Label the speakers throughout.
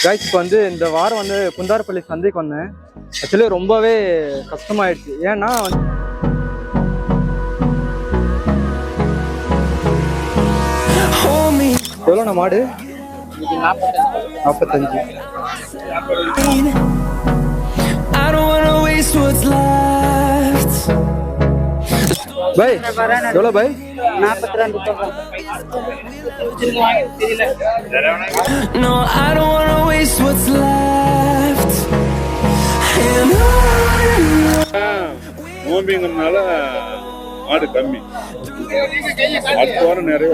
Speaker 1: Guys இப்போ வந்து இந்த வாரம் வந்து குந்தாரப்பள்ளி சந்தைக்கு வந்தேன். ஆக்சுவலி ரொம்பவே கஷ்டமாயிடுச்சு. ஏன்னா எவ்வளோண்ணா மாடு? 45. பை எவ்வளோ பை?
Speaker 2: 42.
Speaker 3: நோம்பிங்கனால மாடு கம்மி, அடுத்த வாரம் நிறைய.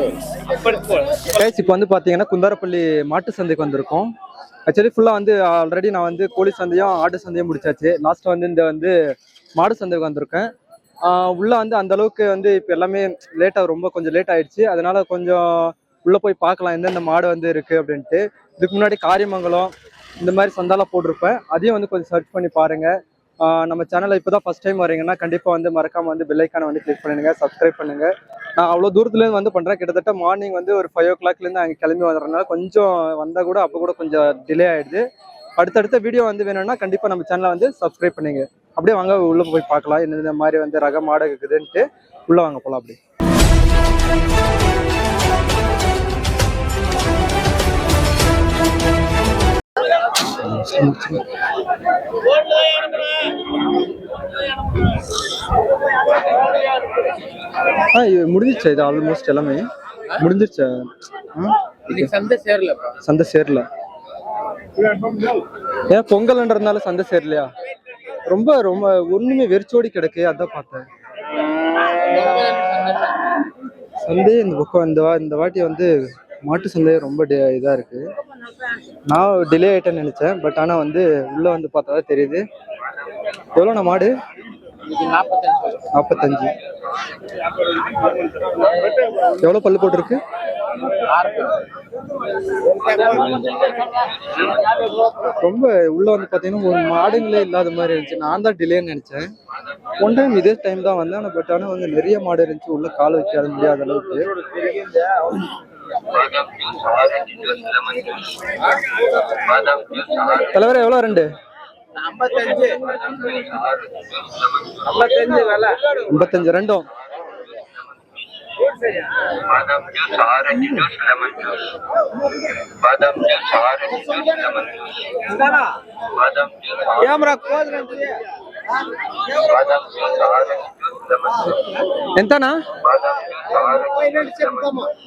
Speaker 1: இப்போ வந்து பார்த்தீங்கன்னா குந்தாரப்பள்ளி மாட்டு சந்தைக்கு வந்திருக்கோம். ஆக்சுவலி ஃபுல்லாக வந்து ஆல்ரெடி நான் வந்து கோழி சந்தையும் ஆடு சந்தையும் முடிச்சாச்சு. லாஸ்ட்டாக வந்து இந்த வந்து மாடு சந்தைக்கு வந்திருக்கேன். உள்ளே வந்து அந்த அளவுக்கு வந்து இப்போ எல்லாமே ரொம்ப கொஞ்சம் லேட் ஆயிடுச்சு. அதனால கொஞ்சம் உள்ளே போய் பார்க்கலாம் எந்தெந்த மாடு வந்து இருக்குது அப்படின்ட்டு. இதுக்கு முன்னாடி காரியமங்கலம் இந்த மாதிரி சந்தாலாம் போட்டிருப்பேன், அதையும் வந்து கொஞ்சம் சர்ச் பண்ணி பாருங்கள். நம்ம சேனலை இப்போ தான் ஃபஸ்ட் டைம் வரீங்கன்னா கண்டிப்பாக வந்து மறக்காமல் வந்து பெல் ஐக்கானை வந்து கிளிக் பண்ணுங்கள், சப்ஸ்கிரைப் பண்ணுங்கள். நான் அவ்வளோ தூரத்துலேருந்து வந்து பண்ணுறேன். கிட்டத்தட்ட மார்னிங் வந்து ஒரு 5 o'clockலேருந்து அங்கே கிளம்பி வர்றதுனால கொஞ்சம் வந்தால் கூட அப்போ கூட கொஞ்சம் டிலே ஆகிடுது. அடுத்தடுத்த வீடியோ வந்து வேணும்னா கண்டிப்பாக நம்ம சேனலை வந்து சப்ஸ்கிரைப் பண்ணுங்க. அப்படியே வாங்க உள்ளே போய் பார்க்கலாம் இந்த மாதிரி வந்து ரக மாடு இருக்குதுன்ட்டு. உள்ளே வாங்க போகலாம். அப்படி முடிஞ்சிச்சா? இது ஆல்மோஸ்ட் எல்லாமே முடிஞ்சிருச்சா? சந்தை சேரல. ஏன் பொங்கல்ன்றதுனால சந்தை சேரலையா? ரொம்ப ரொம்ப ஒண்ணுமே வெறிச்சோடி கிடக்கு, அதான் பார்த்தேன். சந்தை இந்த பக்கம் இந்த வாட்டி வந்து மாட்டு சந்தை ரொம்ப இதா இருக்கு. நான் டிலே ஆயிட்டேன்னு நினைச்சேன், பட் ஆனா வந்து உள்ள வந்து பார்த்தா தெரியுது. எவ்வளோண்ணா மாடு? 45. எவ்வளோ பல்லு போட்டிருக்கு? ரொம்ப உள்ள வந்து பாத்தீங்கன்னா ஒரு மாடுங்களே இல்லாத மாதிரி இருந்துச்சு. நான் தான் டிலேன்னு நினைச்சேன். ஒன் டைம் இதே டைம் தான் வந்தேன், பட் ஆனால் வந்து நிறைய மாடு இருந்துச்சு. உள்ள கால் வைக்க முடியாத அளவுக்கு. தலைவர் எவ்வளோ? 2 55 ரெண்டும். ఎంతనా?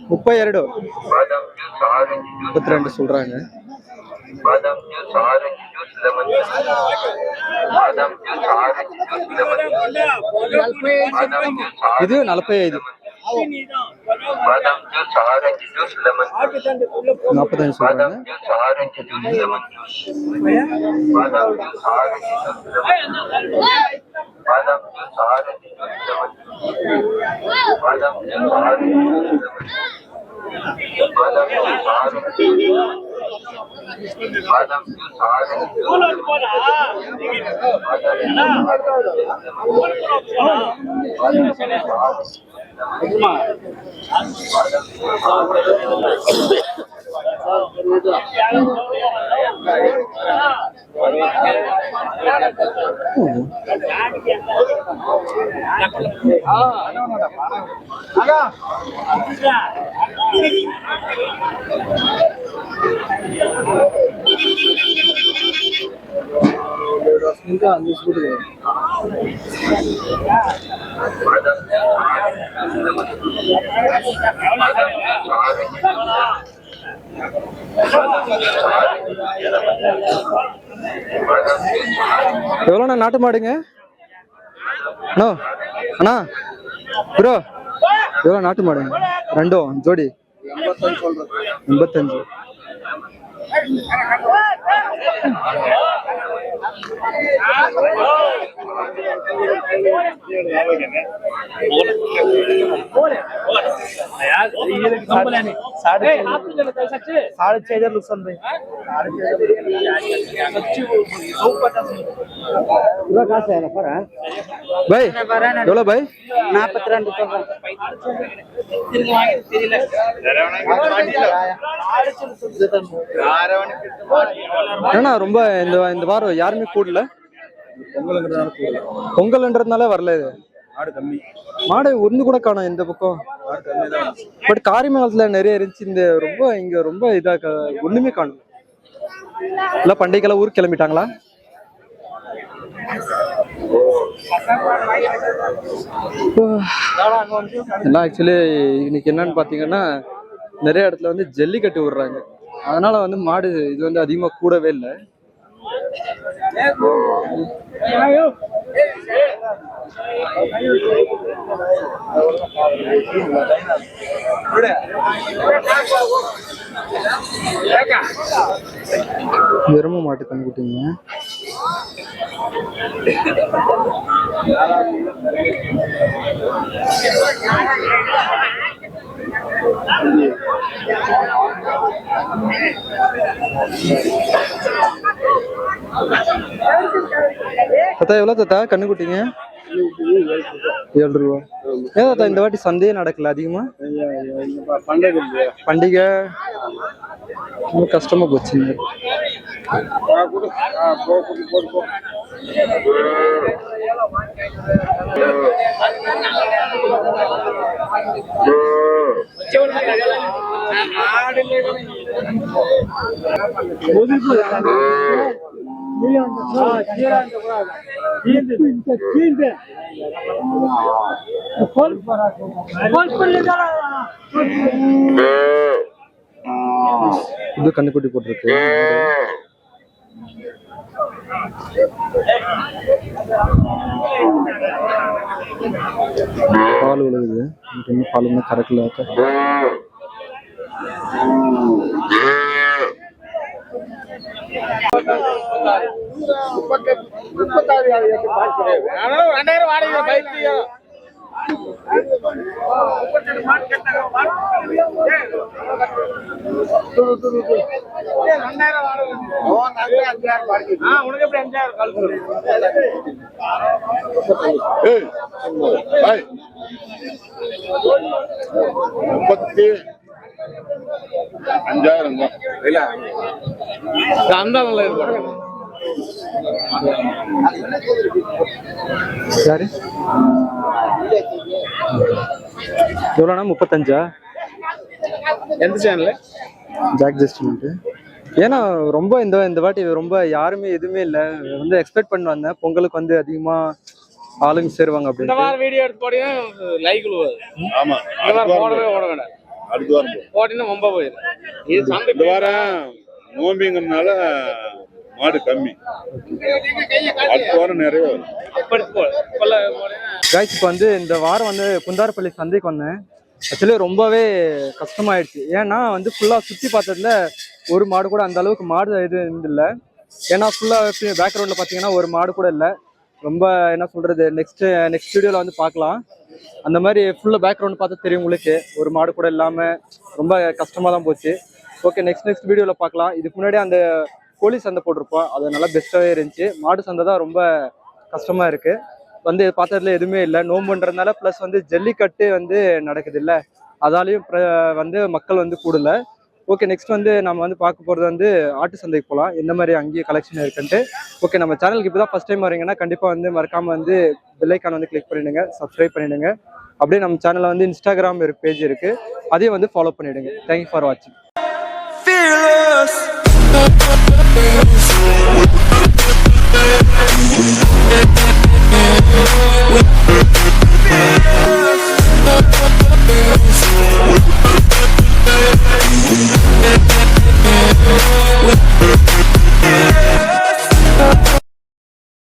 Speaker 1: 32 32 சொல்றாங்க. ఇది 45. 45 சொல்றாங்க. எவ்வளோண்ணா நாட்டு மாடுங்க? அண்ணா அண்ணா ப்ரோ எவ்வளோ நாட்டு மாடுங்க? 2 ஜோடி 85. பாய் எவ்வளோ பாய்?
Speaker 2: 42 சொல்றேன்.
Speaker 1: ஏன்னா ரொம்ப இந்த வாரம் யாருமே கூடல, பொங்கல்ன்றதுனால வரல. இது மாடு ஒண்ணு கூட காணும் இந்த பக்கம். பட் காரிமங்கலத்துல நிறைய இருந்துச்சு. இந்த ரொம்ப இங்க ரொம்ப இதா ஒண்ணுமே காணும். எல்லாம் பண்டிகைக்கெல்லாம் ஊருக்கு கிளம்பிட்டாங்களா? எல்லாம் ஆக்சுவலி இன்னைக்கு என்னன்னு பாத்தீங்கன்னா நிறைய இடத்துல வந்து ஜல்லிக்கட்டு விடுறாங்க. அதனால வந்து மாடு இது வந்து அதிகமா கூடவே இல்லை. எரும மாட்டு கண்ணு குட்டிங்க. தாத்தா எவ்வளோ தாத்தா கண்ணு குட்டிங்க? 7 ரூபா. ஏன் தாத்தா இந்த வாட்டி சந்தையே நடக்கல அதிகமா? பண்டிகை ரொம்ப கஷ்டமா போச்சுங்க. இது கண்ணுக்குட்டி போட்டிருக்கு. பால் விழுகுது. பால் கரெக்ட்ல யாரு எவ்வளோண்ணா? 35.
Speaker 2: எந்த சேனல்?
Speaker 1: ஜாக் ஜஸ்டிமெண்ட். ஏன்னா ரொம்ப இந்த வாட்டி ரொம்ப யாருமே எதுவுமே இல்லை. வந்து எக்ஸ்பெக்ட் பண்ணி வந்தேன் பொங்கலுக்கு வந்து அதிகமா ஆளுங்க சேருவாங்க அப்படின்னு.
Speaker 2: இந்த வாரம் வீடியோ எடுத்து போட்டீங்கன்னா லைக் விழுவாது. ஆமா, இந்த வாரம் போடவே ஓட வேண்டாம். அடுத்த வாரம் போட்டீங்கன்னா ரொம்ப போயிடும். இந்த வாரம் நோம்பிங்கறனால மாடு கம்மி. அடுத்த வாரம் நிறைய வரும்.
Speaker 1: இப்போ வந்து இந்த வாரம் வந்து குந்தாரப்பள்ளி சந்தைக்கு வந்தேன். ஆக்சுவலி ரொம்பவே கஷ்டமாயிடுச்சு. ஏன்னா வந்து ஃபுல்லா சுற்றி பார்த்ததுல ஒரு மாடு கூட அந்த அளவுக்கு மாடு இது இல்லை. ஏன்னா ஃபுல்லா பேக்ரவுண்ட்ல பார்த்தீங்கன்னா ஒரு மாடு கூட இல்லை. ரொம்ப என்ன சொல்றது, நெக்ஸ்ட் வீடியோல வந்து பார்க்கலாம். அந்த மாதிரி ஃபுல்லா பேக்ரவுண்ட் பார்த்தா தெரியும் உங்களுக்கு. ஒரு மாடு கூட இல்லாம ரொம்ப கஷ்டமா தான் போச்சு. ஓகே, நெக்ஸ்ட் வீடியோல பார்க்கலாம். இதுக்கு முன்னாடி அந்த கோழி சந்தை போட்டிருப்போம், அது நல்லா பெஸ்ட்டாகவே இருந்துச்சு. மாடு சந்தை தான் ரொம்ப கஷ்டமா இருக்கு. வந்து பார்த்ததுல எதுவுமே இல்லை. நோம்புன்றதுனால ப்ளஸ் வந்து ஜல்லிக்கட்டு வந்து நடக்குது இல்லை, அதாலையும் வந்து மக்கள் வந்து கூடல. ஓகே, நெக்ஸ்ட் வந்து நம்ம வந்து பார்க்க போகிறது வந்து ஆட்டு சந்தைக்கு போகலாம். எந்த மாதிரி அங்கேயே கலெக்ஷன் இருக்குன்ட்டு. ஓகே, நம்ம சேனலுக்கு இப்போ தான் ஃபஸ்ட் டைம் வரீங்கன்னா கண்டிப்பாக வந்து மறக்காமல் வந்து பெல் ஐக்கான் வந்து கிளிக் பண்ணிவிடுங்க, சப்ஸ்கிரைப் பண்ணிவிடுங்க. அப்படியே நம்ம சேனலில் வந்து இன்ஸ்டாகிராம் பேஜ் இருக்குது, அதையும் வந்து ஃபாலோ பண்ணிவிடுங்க. தேங்க்யூ ஃபார் வாட்சிங். Fearless.